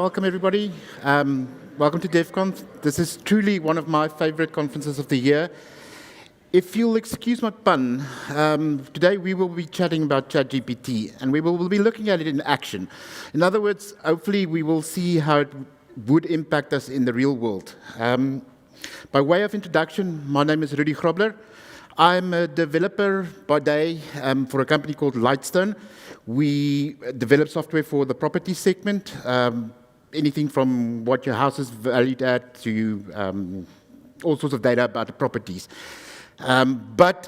welcome everybody. Welcome to DevConf. This is truly one of my favorite conferences of the year. If you'll excuse my pun, today we will be chatting about ChatGPT, and we will be looking at it in action. In other words, hopefully we will see how it would impact us in the real world. By way of introduction, my name is Rudi Grobler. I'm a developer by day for a company called Lightstone. We develop software for the property segment, anything from what your house is valued at to all sorts of data about the properties. But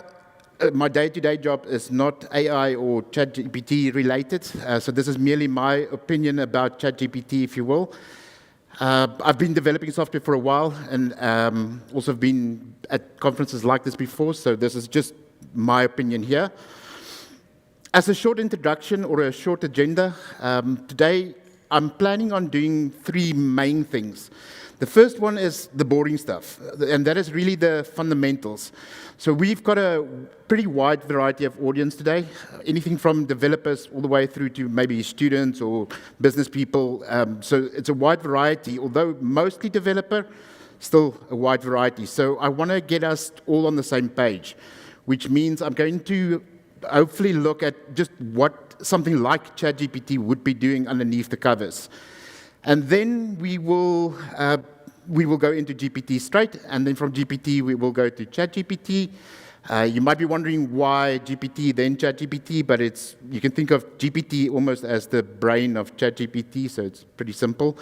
my day-to-day job is not AI or ChatGPT related, so this is merely my opinion about ChatGPT, if you will. I've been developing software for a while and also been at conferences like this before, so this is just my opinion here. As a short introduction or a short agenda, today I'm planning on doing three main things. The first one is the boring stuff, and that is really the fundamentals. So we've got a pretty wide variety of audience today, anything from developers all the way through to maybe students or business people. So it's a wide variety, although mostly developer, still a wide variety. So I want to get us all on the same page, which means I'm going to hopefully look at just what something like ChatGPT would be doing underneath the covers. And then we will go into GPT straight, and then from GPT we will go to ChatGPT. You might be wondering why GPT, then ChatGPT, but you can think of GPT almost as the brain of ChatGPT, so it's pretty simple.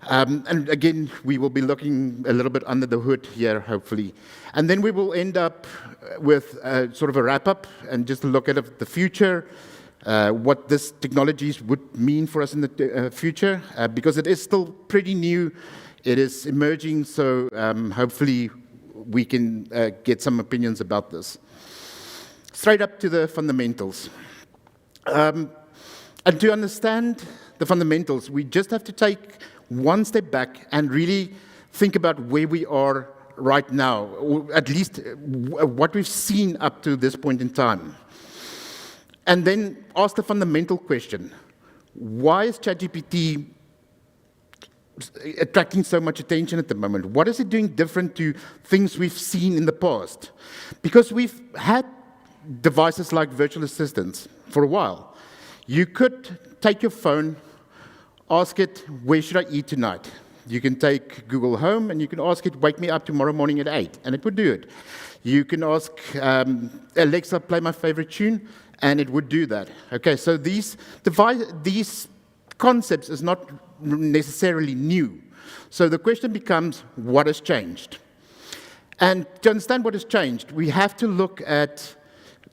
And again, we will be looking a little bit under the hood here, hopefully. And then we will end up with sort of a wrap-up and just look at the future, what this technologies would mean for us in the future, because it is still pretty new. It is emerging, so hopefully we can get some opinions about this. Straight up to the fundamentals. And to understand the fundamentals, we just have to take one step back and really think about where we are right now, or at least what we've seen up to this point in time. And then ask the fundamental question, why is ChatGPT attracting so much attention at the moment? What is it doing different to things we've seen in the past? Because we've had devices like virtual assistants for a while. You could take your phone, ask it, where should I eat tonight? You can take Google Home and you can ask it, wake me up tomorrow morning at 8, and it would do it. You can ask Alexa, play my favorite tune, and it would do that. Okay, so these concepts is not necessarily new. So the question becomes, what has changed? And to understand what has changed, we have to look at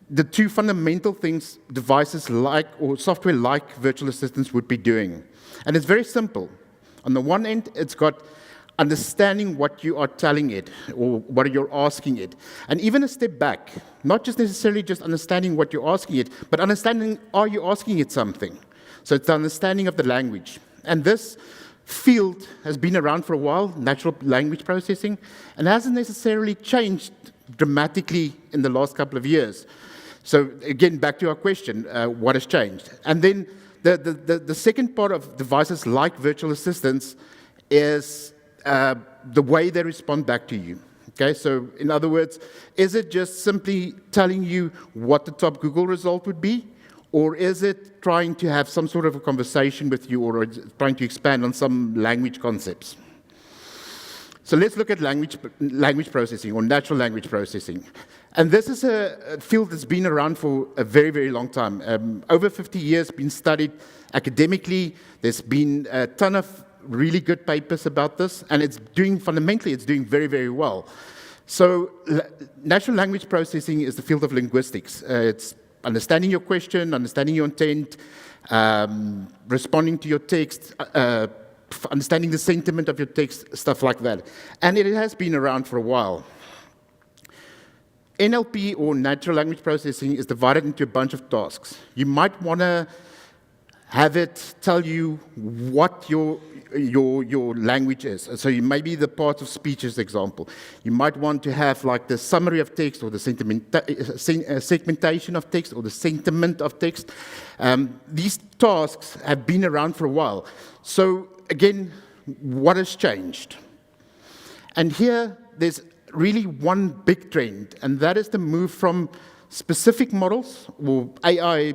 the two fundamental things devices like, or software like virtual assistants would be doing. And it's very simple. On the one end, it's got understanding what you are telling it or what you're asking it. And even a step back, not just necessarily just understanding what you're asking it, but understanding, are you asking it something? So it's the understanding of the language. And this field has been around for a while, natural language processing, and hasn't necessarily changed dramatically in the last couple of years. So again, back to our question, what has changed? And then the second part of devices like virtual assistants is the way they respond back to you. Okay, so in other words, is it just simply telling you what the top Google result would be? Or is it trying to have some sort of a conversation with you or trying to expand on some language concepts? So let's look at language processing or natural language processing. And this is a field that's been around for a very, very long time. Over 50 years, been studied academically. There's been a ton of really good papers about this, and fundamentally, it's doing very, very well. So natural language processing is the field of linguistics. It's understanding your question, understanding your intent, responding to your text, understanding the sentiment of your text, stuff like that. And it has been around for a while. NLP, or natural language processing, is divided into a bunch of tasks. You might want to have it tell you what your language is. So maybe the part of speech is example. You might want to have like the summary of text or the segmentation of text or the sentiment of text. These tasks have been around for a while. So again, what has changed? And here, there's really one big trend, and that is the move from specific models, or AI,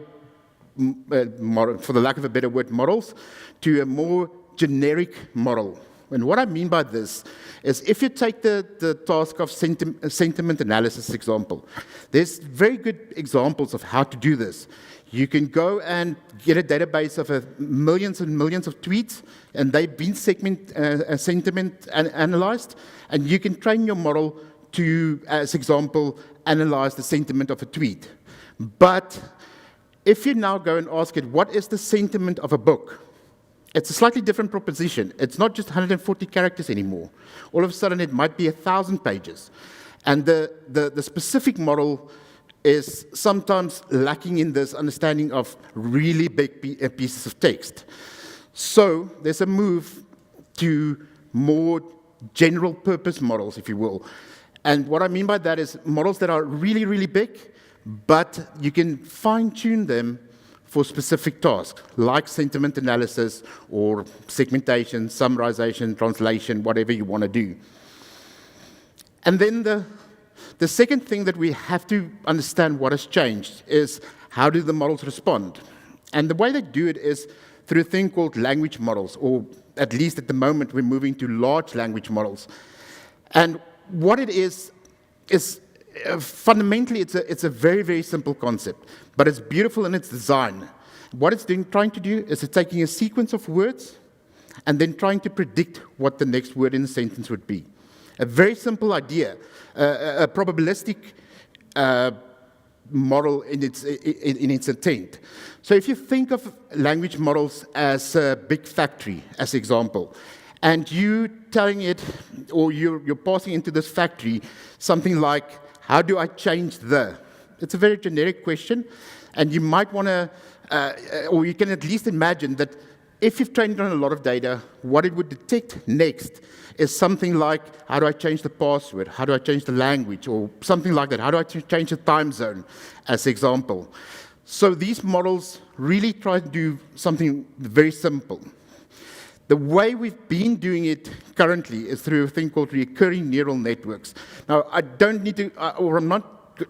model, for the lack of a better word, models, to a more generic model. And what I mean by this is if you take the task of sentiment analysis example, there's very good examples of how to do this. You can go and get a database of millions and millions of tweets, and they've been sentiment analyzed, and you can train your model to, as example, analyze the sentiment of a tweet. But if you now go and ask it, what is the sentiment of a book? It's a slightly different proposition. It's not just 140 characters anymore. All of a sudden, it might be 1,000 pages. And the specific model is sometimes lacking in this understanding of really big pieces of text. So there's a move to more general purpose models, if you will. And what I mean by that is models that are really, really big, but you can fine-tune them for specific tasks, like sentiment analysis or segmentation, summarization, translation, whatever you want to do. And then the second thing that we have to understand what has changed is how do the models respond? And the way they do it is through a thing called language models, or at least at the moment we're moving to large language models. And what it is fundamentally it's a very, very simple concept, but it's beautiful in its design. What it's trying to do is it's taking a sequence of words and then trying to predict what the next word in the sentence would be. A very simple idea, a probabilistic model in its intent. So if you think of language models as a big factory, as example, and you telling it, or you're passing into this factory something like, how do I change the? It's a very generic question, and you might want to, or you can at least imagine that if you've trained on a lot of data, what it would detect next is something like, how do I change the password? How do I change the language? Or something like that. How do I change the time zone, as example? So these models really try to do something very simple. The way we've been doing it currently is through a thing called recurring neural networks. Now, I don't need to,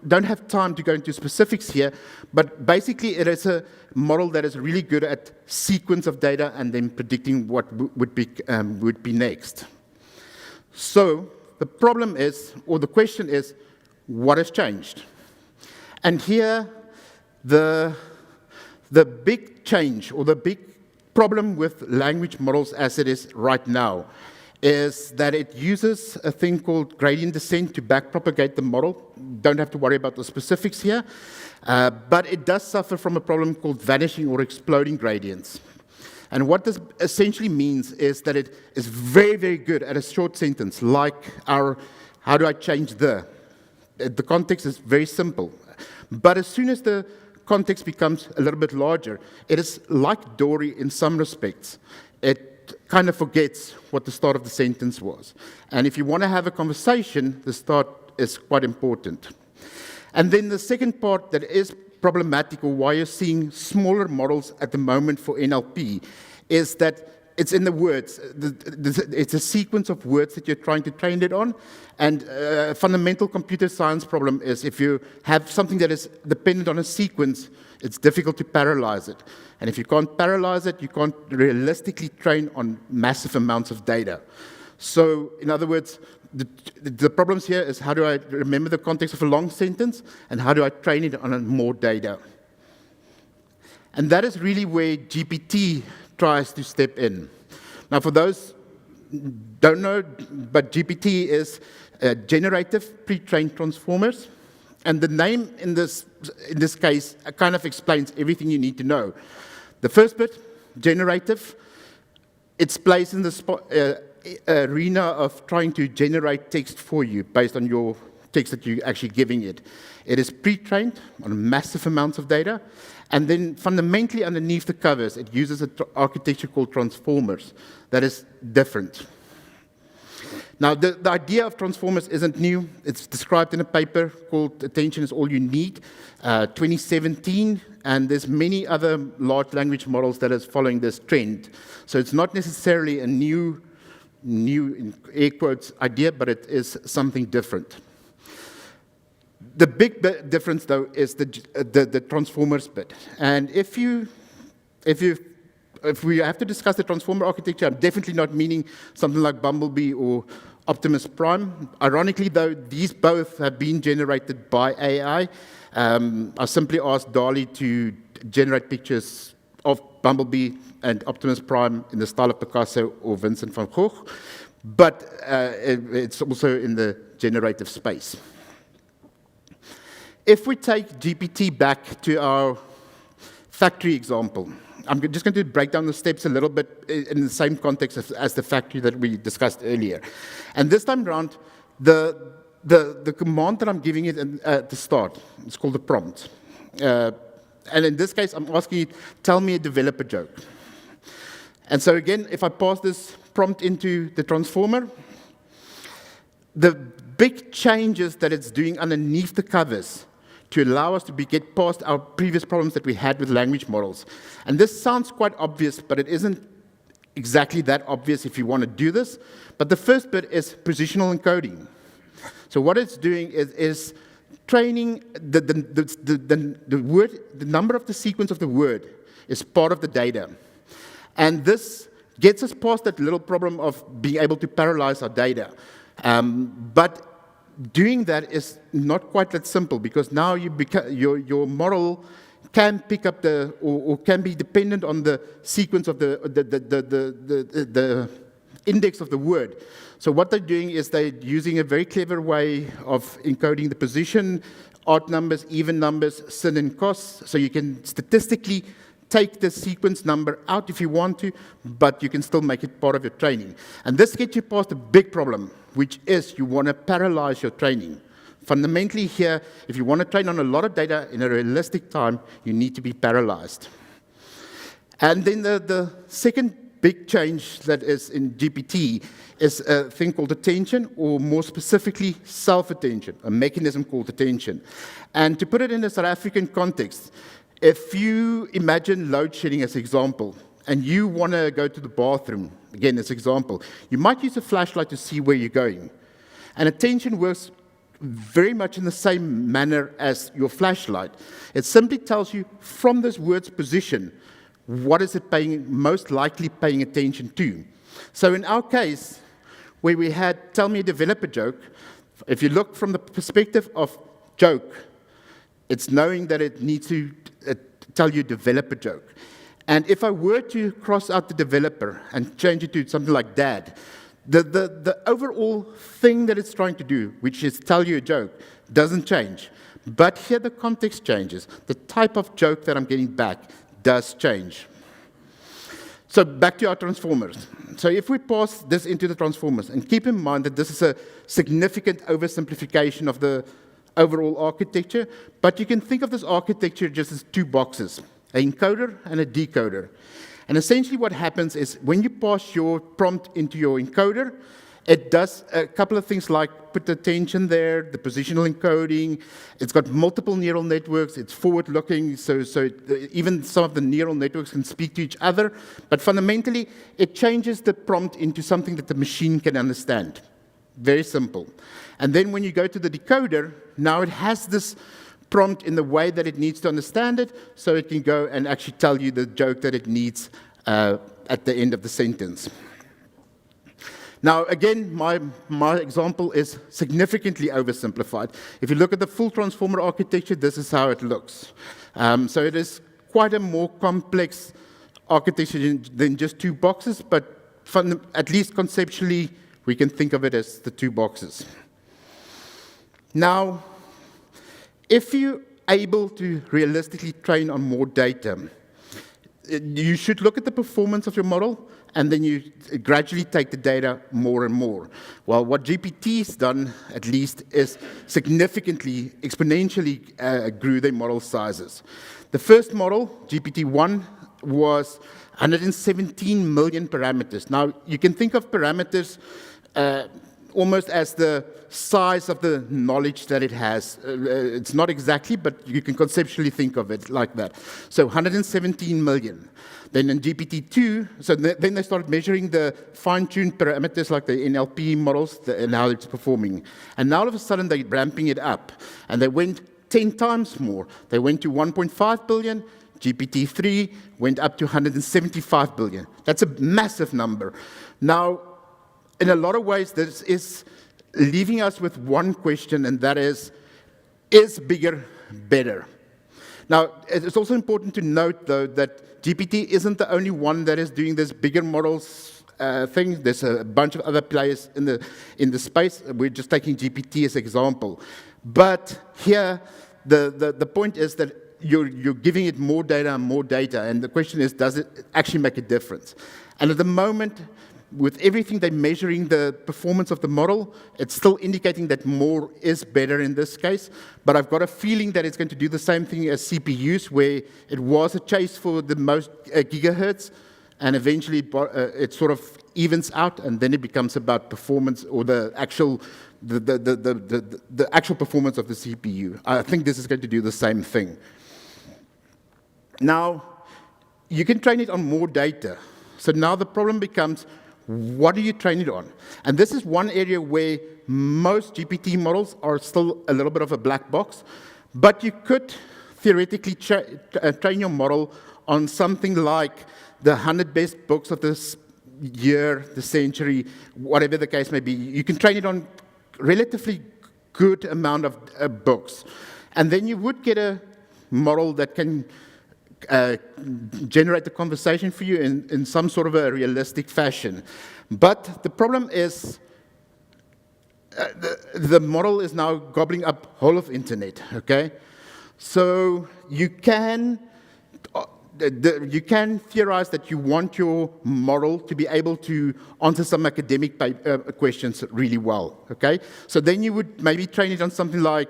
don't have time to go into specifics here, but basically it is a model that is really good at sequence of data and then predicting what would be next. So the problem is, or the question is, what has changed? And here, the big change, or the big problem with language models as it is right now is that it uses a thing called gradient descent to backpropagate the model. Don't have to worry about the specifics here, but it does suffer from a problem called vanishing or exploding gradients. And what this essentially means is that it is very, very good at a short sentence, like our, how do I change the? The context is very simple. But as soon as the context becomes a little bit larger, it is like Dory in some respects. It kind of forgets what the start of the sentence was. And if you want to have a conversation, the start is quite important. And then the second part that is problematic, or why you're seeing smaller models at the moment for NLP, is that it's in the words. It's a sequence of words that you're trying to train it on. And a fundamental computer science problem is if you have something that is dependent on a sequence, it's difficult to parallelize it. And if you can't parallelize it, you can't realistically train on massive amounts of data. So, in other words, the problems here is how do I remember the context of a long sentence, and how do I train it on more data? And that is really where GPT tries to step in. Now, for those who don't know, but GPT is generative pre-trained transformers. And the name in this case kind of explains everything you need to know. The first bit, generative, it's placed in the arena of trying to generate text for you based on your text that you're actually giving it. It is pre-trained on massive amounts of data, and then fundamentally underneath the covers, it uses an architecture called transformers that is different. Now, the idea of transformers isn't new. It's described in a paper called Attention is All You Need, 2017, and there's many other large language models that is following this trend. So it's not necessarily a new in air quotes, idea, but it is something different. The big difference, though, is the transformers bit. And if we have to discuss the transformer architecture, I'm definitely not meaning something like Bumblebee or Optimus Prime. Ironically, though, these both have been generated by AI. I simply asked DALL-E to generate pictures of Bumblebee and Optimus Prime in the style of Picasso or Vincent van Gogh, but it's also in the generative space. If we take GPT back to our factory example, I'm just going to break down the steps a little bit in the same context as the factory that we discussed earlier. And this time around, the command that I'm giving it at the start, it's called a prompt. And in this case, I'm asking it, tell me a developer joke. And so again, if I pass this prompt into the transformer, the big changes that it's doing underneath the covers to allow us to get past our previous problems that we had with language models. And this sounds quite obvious, but it isn't exactly that obvious if you want to do this. But the first bit is positional encoding. So what it's doing is training the word, the number of the sequence of the word is part of the data. And this gets us past that little problem of being able to parallelize our data. But doing that is not quite that simple, because now your model can pick up or can be dependent on the sequence of the index of the word. So what they're doing is they're using a very clever way of encoding the position, odd numbers, even numbers, sin and cos, so you can statistically take the sequence number out if you want to, but you can still make it part of your training. And this gets you past a big problem, which is you want to parallelize your training. Fundamentally here, if you want to train on a lot of data in a realistic time, you need to be parallelized. And then the second big change that is in GPT is a thing called attention, or more specifically, self-attention, a mechanism called attention. And to put it in a South African context, if you imagine load shedding as an example, and you want to go to the bathroom, again as an example, you might use a flashlight to see where you're going. And attention works very much in the same manner as your flashlight. It simply tells you from this word's position, what is it most likely paying attention to. So in our case, where we had tell me a developer joke, if you look from the perspective of joke, it's knowing that it needs to tell you developer joke. And if I were to cross out the developer and change it to something like dad, the overall thing that it's trying to do, which is tell you a joke, doesn't change. But here the context changes. The type of joke that I'm getting back does change. So back to our transformers. So if we pass this into the transformers, and keep in mind that this is a significant oversimplification of the overall architecture, but you can think of this architecture just as two boxes, an encoder and a decoder. And essentially what happens is when you pass your prompt into your encoder, it does a couple of things like put the attention there, the positional encoding. It's got multiple neural networks. It's forward-looking, so even some of the neural networks can speak to each other. But fundamentally, it changes the prompt into something that the machine can understand. Very simple. And then when you go to the decoder, now it has this prompt in the way that it needs to understand it, so it can go and actually tell you the joke that it needs at the end of the sentence. Now, again, my example is significantly oversimplified. If you look at the full transformer architecture, this is how it looks. So it is quite a more complex architecture than just two boxes, but at least conceptually, we can think of it as the two boxes. Now, if you're able to realistically train on more data, you should look at the performance of your model, and then you gradually take the data more and more. Well, what GPT's done, at least, is significantly, exponentially grew their model sizes. The first model, GPT-1, was 117 million parameters. Now, you can think of parameters almost as the size of the knowledge that it has. It's not exactly, but you can conceptually think of it like that. So 117 million. Then in GPT-2, so then they started measuring the fine-tuned parameters like the NLP models and how it's performing. And now all of a sudden they're ramping it up. And they went 10 times more. They went to 1.5 billion. GPT-3 went up to 175 billion. That's a massive number. Now, in a lot of ways, this is leaving us with one question, and that is bigger better? Now, it's also important to note, though, that GPT isn't the only one that is doing this bigger models thing. There's a bunch of other players in the space. We're just taking GPT as an example. But here, the point is that you're giving it more data, and the question is, does it actually make a difference? And at the moment, with everything they're measuring the performance of the model, it's still indicating that more is better in this case, but I've got a feeling that it's going to do the same thing as CPUs, where it was a chase for the most gigahertz, and eventually it sort of evens out, and then it becomes about performance or the actual performance of the CPU. I think this is going to do the same thing. Now, you can train it on more data. So now the problem becomes, what do you train it on? And this is one area where most GPT models are still a little bit of a black box, but you could theoretically train your model on something like the 100 best books of this year, the century, whatever the case may be. You can train it on relatively good amount of books. And then you would get a model that can generate the conversation for you in some sort of a realistic fashion. But the problem is the model is now gobbling up whole of internet, okay? So you can theorize that you want your model to be able to answer some academic questions really well, okay? So then you would maybe train it on something like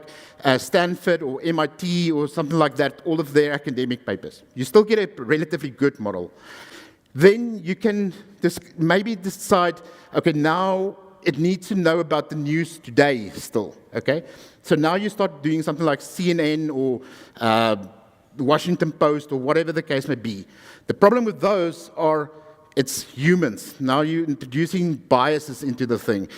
Stanford or MIT or something like that, all of their academic papers. You still get a relatively good model. Then you can maybe decide, okay, now it needs to know about the news today still, okay? So now you start doing something like CNN or the Washington Post, or whatever the case may be. The problem with those are it's humans. Now you're introducing biases into the thing,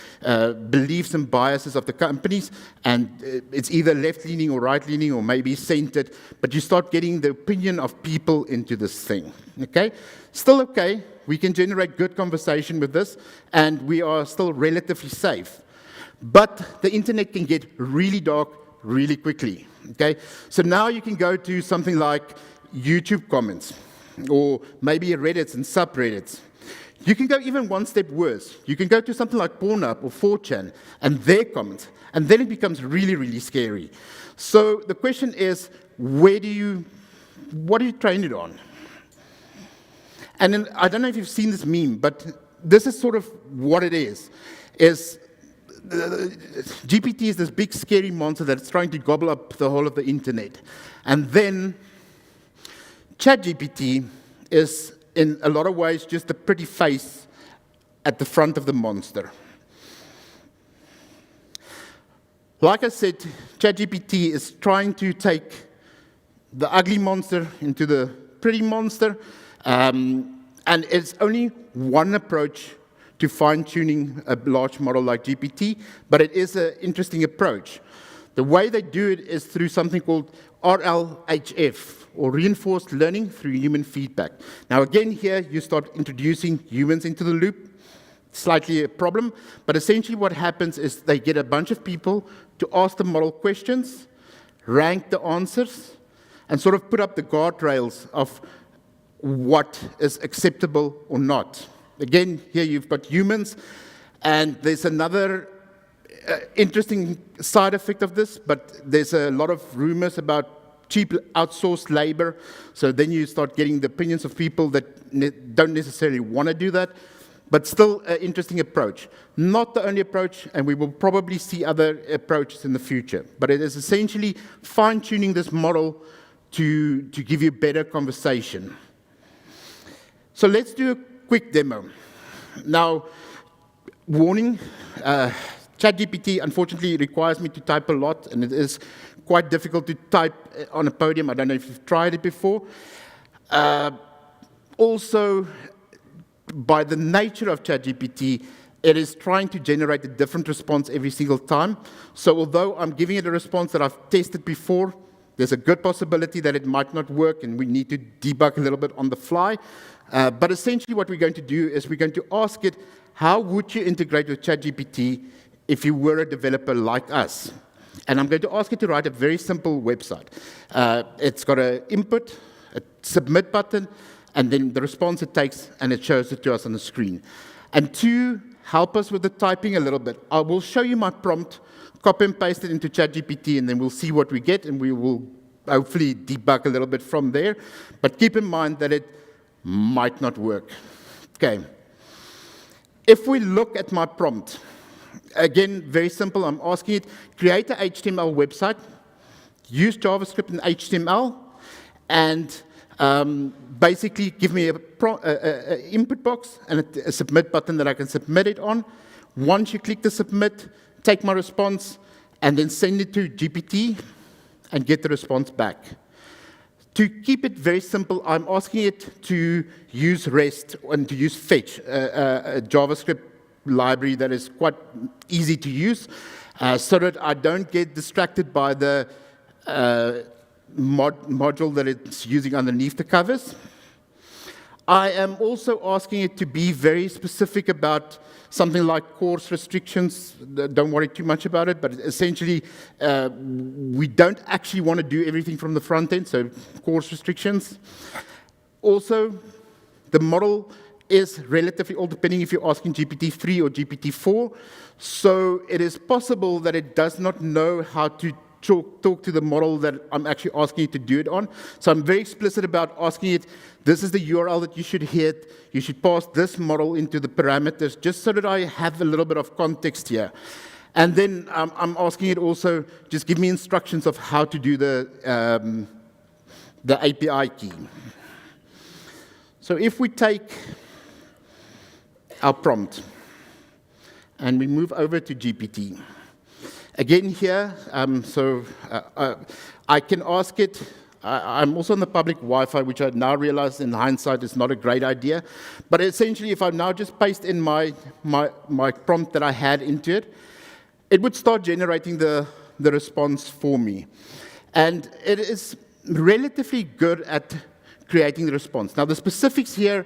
beliefs and biases of the companies, and it's either left-leaning or right-leaning or maybe centered, but you start getting the opinion of people into this thing, okay? Still okay, we can generate good conversation with this, and we are still relatively safe. But the internet can get really dark really quickly. Okay, so now you can go to something like YouTube comments, or maybe Reddits and subreddits. You can go even one step worse. You can go to something like Pornhub or 4chan and their comments, and then it becomes really, really scary. So the question is, what do you train it on? And then, I don't know if you've seen this meme, but this is sort of what it is GPT is this big scary monster that's trying to gobble up the whole of the internet. And then ChatGPT is, in a lot of ways, just a pretty face at the front of the monster. Like I said, ChatGPT is trying to take the ugly monster into the pretty monster, and it's only one approach to fine-tuning a large model like GPT, but it is an interesting approach. The way they do it is through something called RLHF, or reinforced learning through human feedback. Now again, here you start introducing humans into the loop. Slightly a problem, but essentially what happens is they get a bunch of people to ask the model questions, rank the answers, and sort of put up the guardrails of what is acceptable or not. Again, here you've got humans, and there's another interesting side effect of this, but there's a lot of rumors about cheap outsourced labor, so then you start getting the opinions of people that don't necessarily want to do that, but still an interesting approach. Not the only approach, and we will probably see other approaches in the future, but it is essentially fine-tuning this model to give you better conversation. So let's do a quick demo. Now, Warning, ChatGPT unfortunately requires me to type a lot, and it is quite difficult to type on a podium. I don't know if you've tried it before. Also, by the nature of ChatGPT, it is trying to generate a different response every single time. So although I'm giving it a response that I've tested before, there's a good possibility that it might not work, and we need to debug a little bit on the fly. But essentially what we're going to do is we're going to ask it, how would you integrate with ChatGPT if you were a developer like us? And I'm going to ask it to write a very simple website. It's got an input, a submit button, and then the response it takes, and it shows it to us on the screen. And to help us with the typing a little bit, I will show you my prompt, copy and paste it into ChatGPT, and then we'll see what we get, and we will hopefully debug a little bit from there. But keep in mind that it might not work. Okay. If we look at my prompt, again, very simple. I'm asking it, create an HTML website, use JavaScript and HTML, and basically give me an input box and a submit button that I can submit it on. Once you click the submit, take my response, and then send it to GPT and get the response back. To keep it very simple, I'm asking it to use REST and to use Fetch, a JavaScript library that is quite easy to use, so that I don't get distracted by the module that it's using underneath the covers. I am also asking it to be very specific about something like course restrictions. Don't worry too much about it, but essentially, we don't actually want to do everything from the front end, so course restrictions. Also, the model is relatively old, depending if you're asking GPT-3 or GPT-4, so it is possible that it does not know how to talk to the model that I'm actually asking it to do it on. So I'm very explicit about asking it, this is the URL that you should hit, you should pass this model into the parameters, just so that I have a little bit of context here. And then I'm asking it also, just give me instructions of how to do the API key. So if we take our prompt and we move over to GPT, again here, I can ask it. I'm also on the public Wi-Fi, which I now realize in hindsight is not a great idea. But essentially, if I now just paste in my prompt that I had into it, it would start generating the response for me. And it is relatively good at creating the response. Now, the specifics here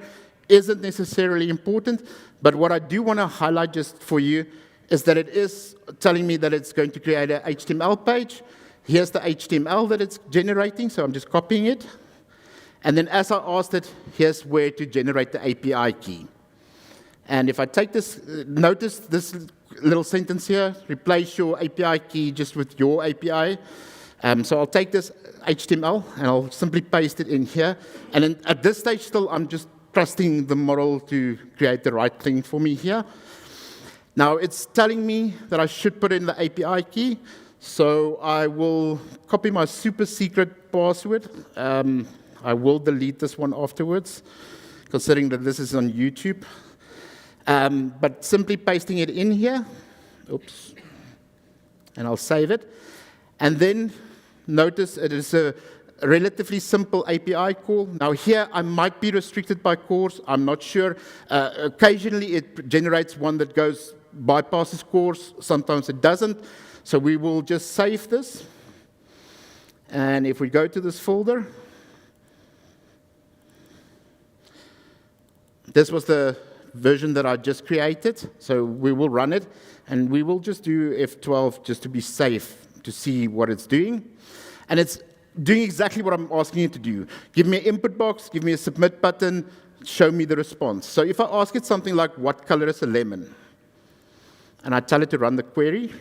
isn't necessarily important, but what I do want to highlight just for you is that it is telling me that it's going to create an HTML page. Here's the HTML that it's generating, so I'm just copying it. And then as I asked it, here's where to generate the API key. And if I take this, notice this little sentence here, replace your API key just with your API. So I'll take this HTML and I'll simply paste it in here. And then at this stage still, I'm just trusting the model to create the right thing for me here. Now, it's telling me that I should put in the API key, so I will copy my super secret password. I will delete this one afterwards, considering that this is on YouTube. But simply pasting it in here, oops, and I'll save it. And then notice it is a relatively simple API call. Now here, I might be restricted by course, I'm not sure. Occasionally, it generates one that bypasses course, sometimes it doesn't. So we will just save this. And if we go to this folder, this was the version that I just created. So we will run it, and we will just do F12 just to be safe to see what it's doing. And it's doing exactly what I'm asking it to do. Give me an input box, give me a submit button, show me the response. So if I ask it something like, what color is a lemon? And I tell it to run the query.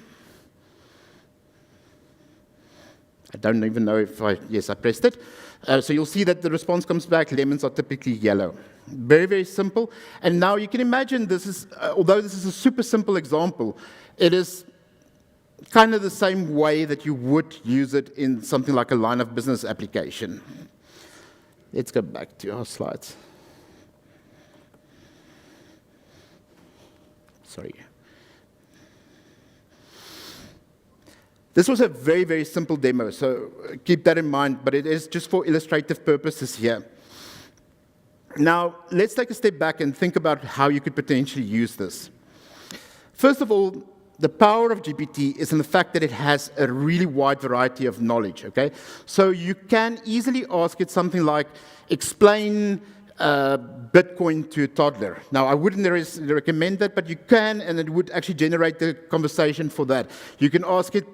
I don't even know if yes, I pressed it. So you'll see that the response comes back, lemons are typically yellow. Very, very simple. And now you can imagine this is, although this is a super simple example, it is kind of the same way that you would use it in something like a line of business application. Let's go back to our slides. Sorry. This was a very, very simple demo, so keep that in mind, but it is just for illustrative purposes here. Now, let's take a step back and think about how you could potentially use this. First of all, the power of GPT is in the fact that it has a really wide variety of knowledge, okay? So you can easily ask it something like, explain Bitcoin to a toddler. Now, I wouldn't recommend that, but you can, and it would actually generate the conversation for that. You can ask it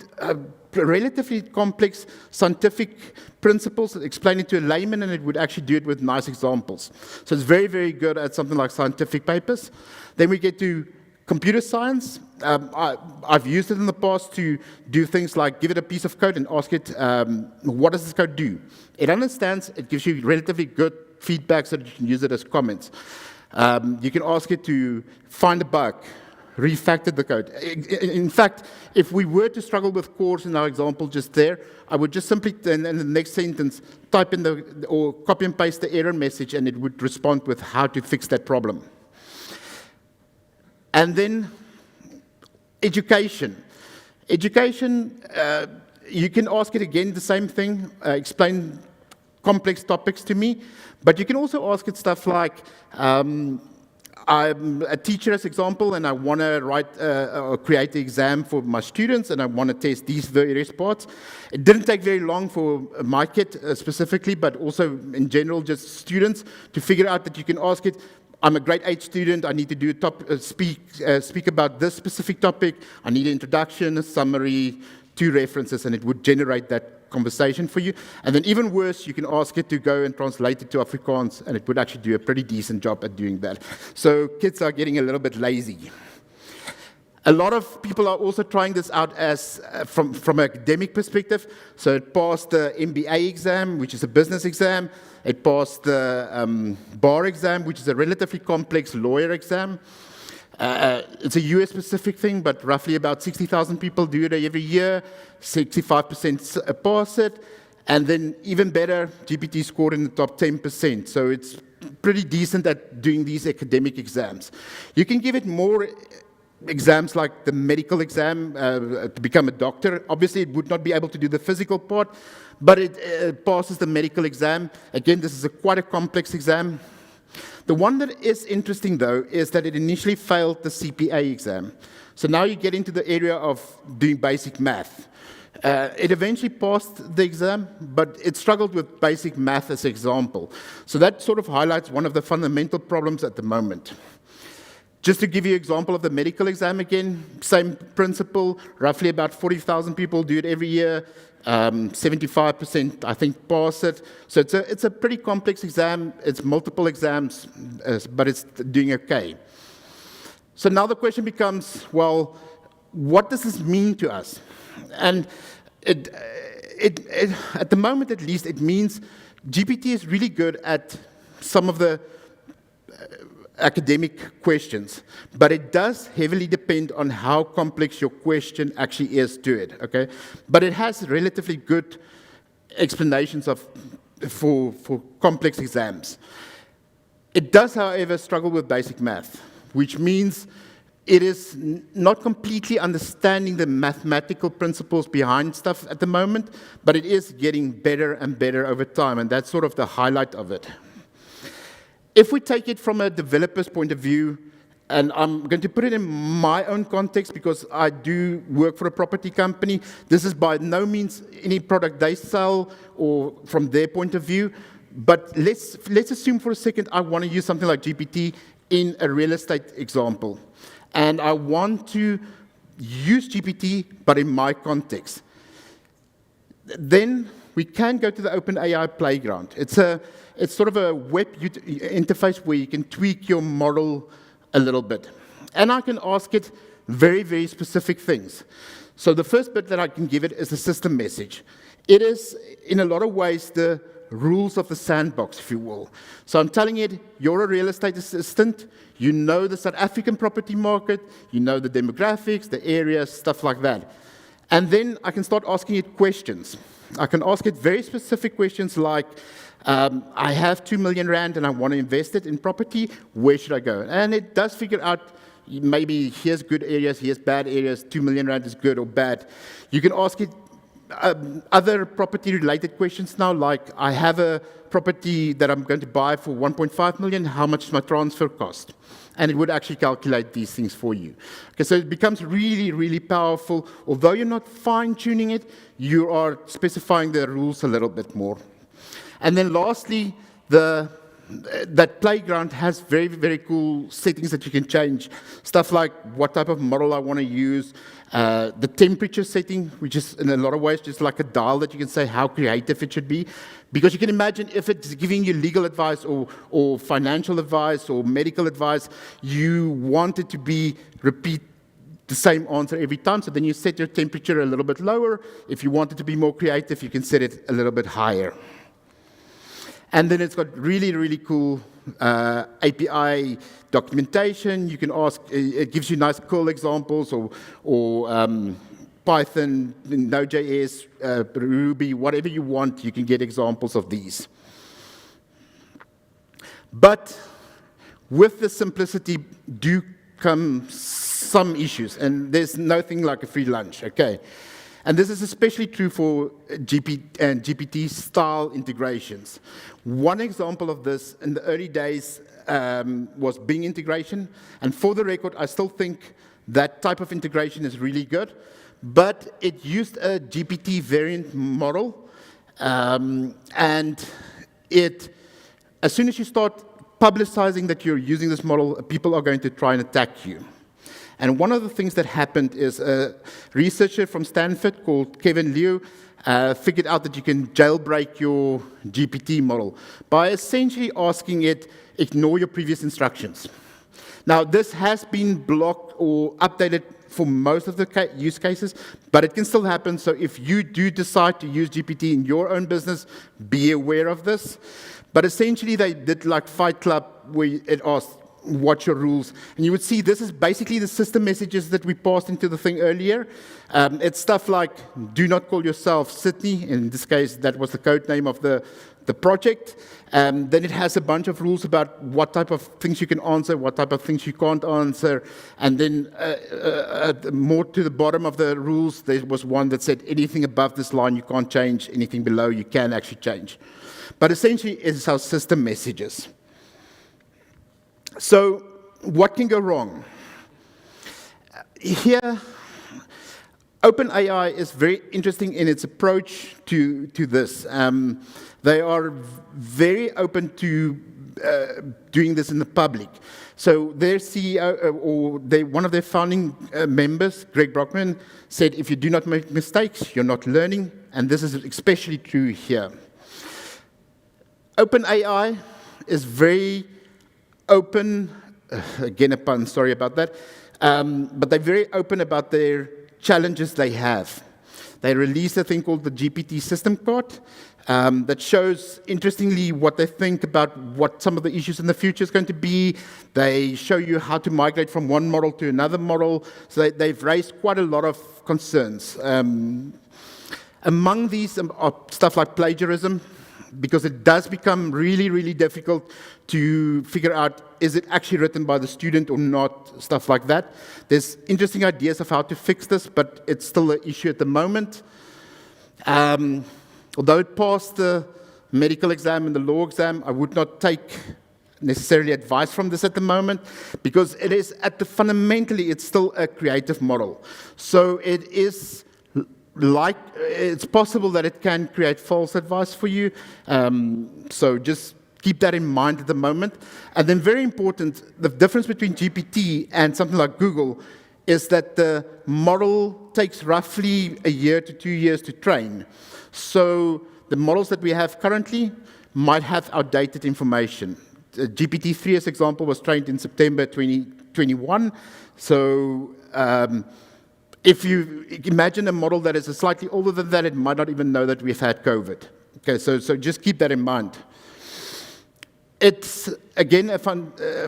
relatively complex scientific principles, explain it to a layman, and it would actually do it with nice examples. So it's very, very good at something like scientific papers. Then we get to computer science. I've used it in the past to do things like give it a piece of code and ask it, what does this code do? It understands, it gives you relatively good feedback so that you can use it as comments. You can ask it to find a bug, refactor the code. In fact, if we were to struggle with cores in our example just there, I would just simply, in the next sentence, type in or copy and paste the error message, and it would respond with how to fix that problem. And then education. Education, you can ask it again the same thing, explain complex topics to me, but you can also ask it stuff like, I'm a teacher as example, and I want to write or create the exam for my students, and I want to test these various parts. It didn't take very long for my kid specifically, but also in general, just students, to figure out that you can ask it, I'm a grade 8 student, I need to do speak about this specific topic, I need an introduction, a summary, 2 references, and it would generate that conversation for you. And then even worse, you can ask it to go and translate it to Afrikaans, and it would actually do a pretty decent job at doing that. So kids are getting a little bit lazy. A lot of people are also trying this out as from an academic perspective. So it passed the MBA exam, which is a business exam. It passed the bar exam, which is a relatively complex lawyer exam. It's a US-specific thing, but roughly about 60,000 people do it every year. 65% pass it. And then even better, GPT scored in the top 10%. So it's pretty decent at doing these academic exams. You can give it more exams like the medical exam to become a doctor. Obviously, it would not be able to do the physical part, but it passes the medical exam. Again, this is quite a complex exam. The one that is interesting, though, is that it initially failed the CPA exam. So now you get into the area of doing basic math. It eventually passed the exam, but it struggled with basic math as an example. So that sort of highlights one of the fundamental problems at the moment. Just to give you an example of the medical exam again, same principle, roughly about 40,000 people do it every year, 75%, I think, pass it. So it's a pretty complex exam, it's multiple exams, but it's doing okay. So now the question becomes, well, what does this mean to us? And it, at the moment at least, it means GPT is really good at some of the academic questions, but it does heavily depend on how complex your question actually is to it, okay? But it has relatively good explanations for complex exams. It does, however, struggle with basic math, which means it is not completely understanding the mathematical principles behind stuff at the moment, but it is getting better and better over time, and that's sort of the highlight of it. If we take it from a developer's point of view, and I'm going to put it in my own context because I do work for a property company, this is by no means any product they sell or from their point of view, but let's assume for a second I want to use something like GPT in a real estate example. And I want to use GPT, but in my context. Then we can go to the OpenAI playground. It's sort of a web interface where you can tweak your model a little bit. And I can ask it very, very specific things. So the first bit that I can give it is a system message. It is, in a lot of ways, the rules of the sandbox, if you will. So I'm telling it, you're a real estate assistant, you know the South African property market, you know the demographics, the areas, stuff like that. And then I can start asking it questions. I can ask it very specific questions like, I have 2 million rand and I want to invest it in property, where should I go? And it does figure out maybe here's good areas, here's bad areas, 2 million rand is good or bad. You can ask it other property-related questions now, like I have a property that I'm going to buy for 1.5 million, how much is my transfer cost? And it would actually calculate these things for you. Okay, so it becomes really, really powerful. Although you're not fine-tuning it, you are specifying the rules a little bit more. And then lastly, that playground has very, very cool settings that you can change. Stuff like what type of model I want to use, the temperature setting, which is in a lot of ways just like a dial that you can say how creative it should be. Because you can imagine if it's giving you legal advice or financial advice or medical advice, you want it to repeat the same answer every time. So then you set your temperature a little bit lower. If you want it to be more creative, you can set it a little bit higher. And then it's got really, really cool API documentation. You can ask, it gives you nice curl examples or Python, Node.js, Ruby, whatever you want, you can get examples of these. But with the simplicity do come some issues, and there's nothing like a free lunch, okay? And this is especially true for GPT-style integrations. One example of this in the early days was Bing integration. And for the record, I still think that type of integration is really good. But it used a GPT variant model. And as soon as you start publicizing that you're using this model, people are going to try and attack you. And one of the things that happened is a researcher from Stanford called Kevin Liu figured out that you can jailbreak your GPT model by essentially asking it, ignore your previous instructions. Now, this has been blocked or updated for most of the use cases, but it can still happen. So if you do decide to use GPT in your own business, be aware of this. But essentially, they did like Fight Club, where it asked, what's your rules? And you would see this is basically the system messages that we passed into the thing earlier. It's stuff like, do not call yourself Sydney. In this case, that was the code name of the project. Then it has a bunch of rules about what type of things you can answer, what type of things you can't answer. And then more to the bottom of the rules, there was one that said anything above this line you can't change, anything below you can actually change. But essentially, it's our system messages. So what can go wrong? Here, OpenAI is very interesting in its approach to this. They are very open to doing this in the public. So their CEO, or one of their founding members, Greg Brockman, said, if you do not make mistakes, you're not learning. And this is especially true here. OpenAI is very open, again a pun, sorry about that, but they're very open about their challenges they have. They released a thing called the GPT system card that shows, interestingly, what they think about what some of the issues in the future is going to be. They show you how to migrate from one model to another model. So they've raised quite a lot of concerns. Among these are stuff like plagiarism, because it does become really, really difficult to figure out, is it actually written by the student or not, stuff like that. There's interesting ideas of how to fix this, but it's still an issue at the moment. Although it passed the medical exam and the law exam, I would not take necessarily advice from this at the moment, because it is, fundamentally, it's still a creative model. So it is it's possible that it can create false advice for you. So just keep that in mind at the moment. And then very important, the difference between GPT and something like Google is that the model takes roughly 1 year to 2 years to train. So the models that we have currently might have outdated information. GPT-3, as example, was trained in September 2021. So if you imagine a model that is slightly older than that, it might not even know that we've had COVID. Okay, so just keep that in mind. It's, again,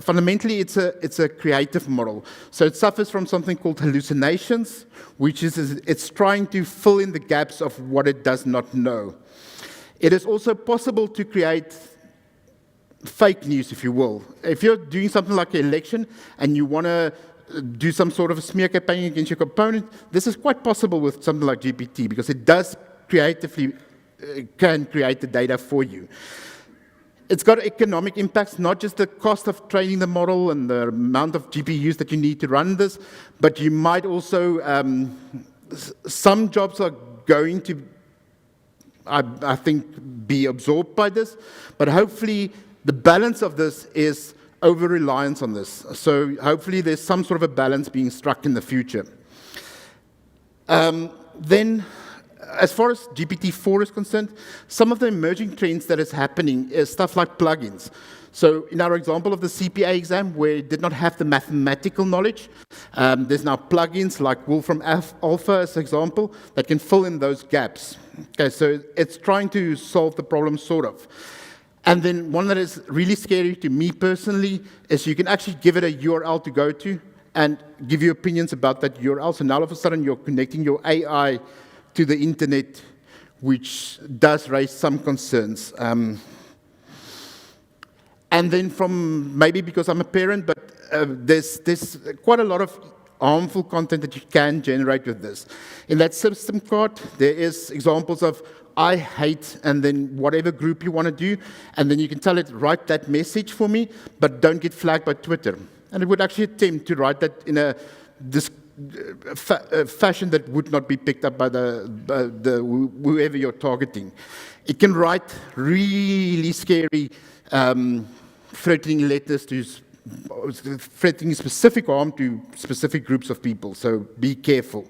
fundamentally, it's a creative model. So it suffers from something called hallucinations, which is it's trying to fill in the gaps of what it does not know. It is also possible to create fake news, if you will. If you're doing something like an election and you want to do some sort of a smear campaign against your component. This is quite possible with something like GPT because it does creatively can create the data for you. It's got economic impacts, not just the cost of training the model and the amount of GPUs that you need to run this, but you might also, some jobs are going to, I think, be absorbed by this, but hopefully the balance of this is over-reliance on this. So hopefully there's some sort of a balance being struck in the future. Then, as far as GPT-4 is concerned, some of the emerging trends that is happening is stuff like plugins. So in our example of the CPA exam, where it did not have the mathematical knowledge, there's now plugins like Wolfram Alpha as an example that can fill in those gaps. Okay, so it's trying to solve the problem, sort of. And then one that is really scary to me personally is you can actually give it a URL to go to and give you opinions about that URL. So now all of a sudden you're connecting your AI to the internet, which does raise some concerns. And then from, maybe because I'm a parent, but there's quite a lot of harmful content that you can generate with this. In that system card, there is examples of I hate, and then whatever group you want to do, and then you can tell it, write that message for me, but don't get flagged by Twitter. And it would actually attempt to write that in a fashion that would not be picked up by whoever you're targeting. It can write really scary, threatening letters to threatening specific harm to specific groups of people, so be careful.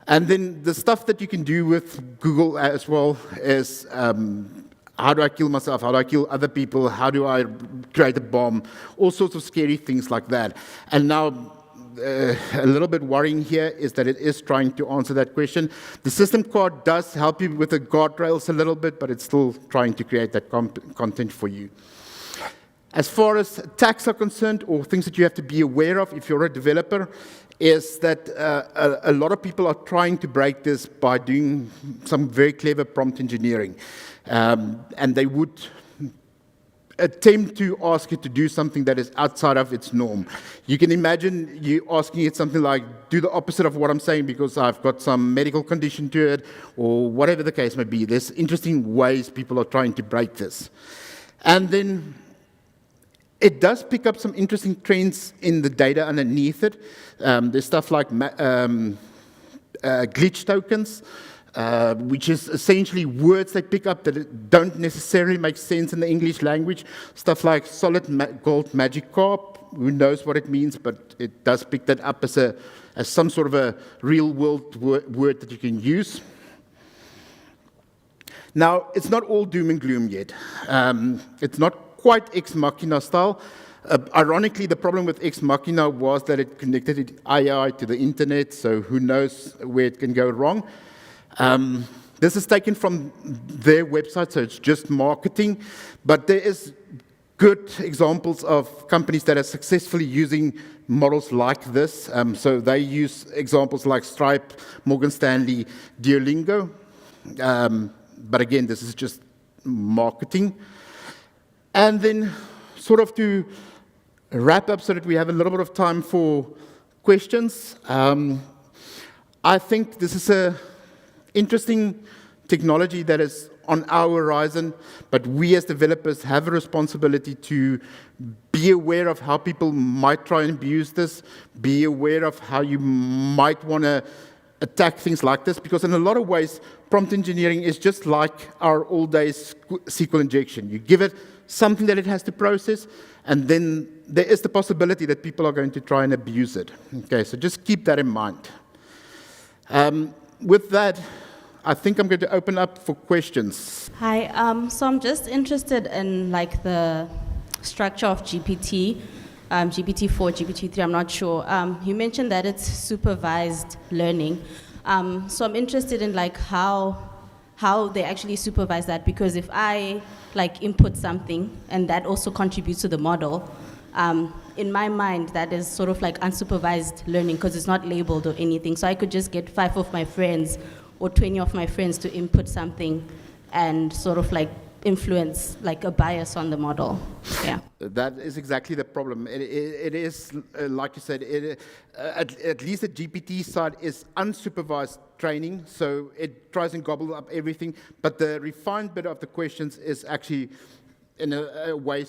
And then the stuff that you can do with Google as well is how do I kill myself? How do I kill other people? How do I create a bomb? All sorts of scary things like that. And now, a little bit worrying here is that it is trying to answer that question. The system card does help you with the guardrails a little bit, but it's still trying to create that content for you. As far as attacks are concerned, or things that you have to be aware of if you're a developer, is that a lot of people are trying to break this by doing some very clever prompt engineering. And they would attempt to ask it to do something that is outside of its norm. You can imagine you asking it something like, do the opposite of what I'm saying because I've got some medical condition to it, or whatever the case may be. There's interesting ways people are trying to break this. And then it does pick up some interesting trends in the data underneath it. There's stuff like glitch tokens, which is essentially words they pick up that don't necessarily make sense in the English language. Stuff like solid gold magic carp, who knows what it means, but it does pick that up as some sort of a real-world word that you can use. Now, it's not all doom and gloom yet. It's not quite Ex Machina style. Ironically, the problem with Ex Machina was that it connected AI to the internet, so who knows where it can go wrong. This is taken from their website, so it's just marketing, but there is good examples of companies that are successfully using models like this. So they use examples like Stripe, Morgan Stanley, Duolingo. But again, this is just marketing. And then sort of to wrap up so that we have a little bit of time for questions, I think this is an interesting technology that is on our horizon, but we as developers have a responsibility to be aware of how people might try and abuse this, be aware of how you might want to attack things like this, because in a lot of ways, prompt engineering is just like our old days SQL injection. You give it something that it has to process, and then there is the possibility that people are going to try and abuse it. Okay, so just keep that in mind. With that, I think I'm going to open up for questions. Hi, so I'm just interested in like the structure of GPT, GPT-4, GPT-3, I'm not sure. You mentioned that it's supervised learning. So I'm interested in like how they actually supervise that, because if I like input something and that also contributes to the model, in my mind that is sort of like unsupervised learning because it's not labeled or anything. So I could just get 5 of my friends or 20 of my friends to input something and sort of like influence, like a bias on the model. Yeah. That is exactly the problem. It is, like you said, at least the GPT side is unsupervised training, so it tries and gobble up everything, but the refined bit of the questions is actually, in a way,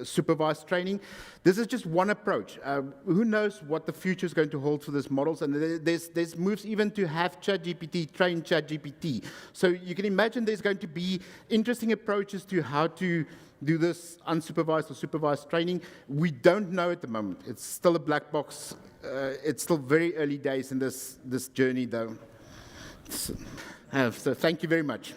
supervised training. This is just one approach. Who knows what the future is going to hold for these models? And there's moves even to have ChatGPT train ChatGPT. So you can imagine there's going to be interesting approaches to how to do this unsupervised or supervised training. We don't know at the moment. It's still a black box. It's still very early days in this journey, though. So thank you very much.